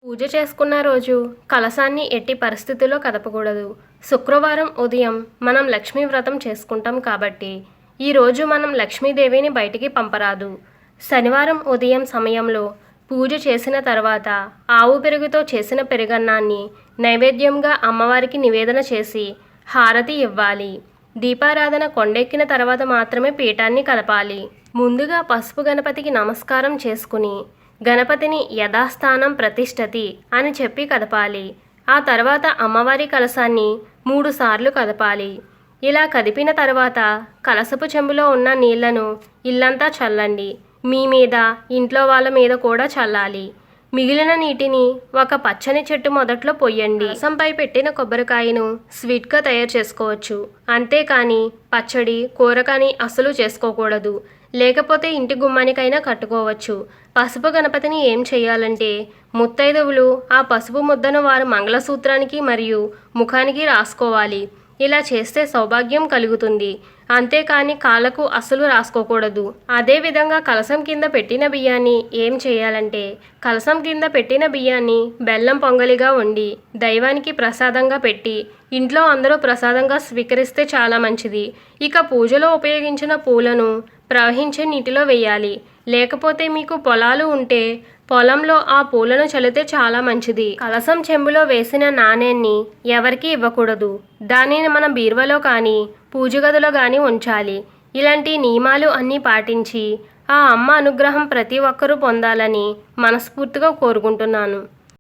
పూజ చేసుకున్న రోజు కలశాన్ని ఎట్టి పరిస్థితుల్లో కదపకూడదు. శుక్రవారం ఉదయం మనం లక్ష్మీ వ్రతం చేసుకుంటాం కాబట్టి ఈరోజు మనం లక్ష్మీదేవిని బయటికి పంపరాదు. శనివారం ఉదయం సమయంలో పూజ చేసిన తర్వాత ఆవు పెరుగుతో చేసిన పెరుగన్నాన్ని నైవేద్యంగా అమ్మవారికి నివేదన చేసి హారతి ఇవ్వాలి. దీపారాధన కొండెక్కిన తర్వాత మాత్రమే పీఠాన్ని కదపాలి. ముందుగా పసుపు గణపతికి నమస్కారం చేసుకుని గణపతిని యథాస్థానం ప్రతిష్ఠతి అని చెప్పి కదపాలి. ఆ తర్వాత అమ్మవారి కలశాన్ని 3 సార్లు కదపాలి. ఇలా కదిపిన తర్వాత కలశపు చెంబులో ఉన్న నీళ్లను ఇల్లంతా చల్లండి. మీ మీద, ఇంట్లో వాళ్ళ మీద కూడా చల్లాలి. మిగిలిన నీటిని ఒక పచ్చని చెట్టు మొదట్లో పొయ్యండి. కలశంపై పెట్టిన కొబ్బరికాయను స్వీట్గా తయారు చేసుకోవచ్చు. అంతేకాని పచ్చడి, కూర కానీ అస్సలు చేసుకోకూడదు. లేకపోతే ఇంటి గుమ్మానికైనా కట్టుకోవచ్చు. పసుపు గణపతిని ఏం చేయాలంటే ముత్తైదువులు ఆ పసుపు ముద్దను వారి మంగళసూత్రానికి మరియు ముఖానికి రాసుకోవాలి. ఇలా చేస్తే సౌభాగ్యం కలుగుతుంది. అంతేకాని కాళ్ళకు అస్సలు రాసుకోకూడదు. అదేవిధంగా కలశం కింద పెట్టిన బియ్యాన్ని ఏం చేయాలంటే కలశం కింద పెట్టిన బియ్యాన్ని బెల్లం పొంగలిగా వండి దైవానికి ప్రసాదంగా పెట్టి ఇంట్లో అందరూ ప్రసాదంగా స్వీకరిస్తే చాలా మంచిది. ఇక పూజలో ఉపయోగించిన పూలను ప్రవహించే నీటిలో వేయాలి. లేకపోతే మీకు పొలాలు ఉంటే పొలంలో ఆ పూలను చల్లితే చాలా మంచిది. కలశం చెంబులో వేసిన నాణేన్ని ఎవరికీ ఇవ్వకూడదు. దానిని మన బీరువాలో కానీ పూజ గదిలో కానీ ఉంచాలి. ఇలాంటి నియమాలు అన్నీ పాటించి ఆ అమ్మ అనుగ్రహం ప్రతి ఒక్కరూ పొందాలని మనస్ఫూర్తిగా కోరుకుంటున్నాను.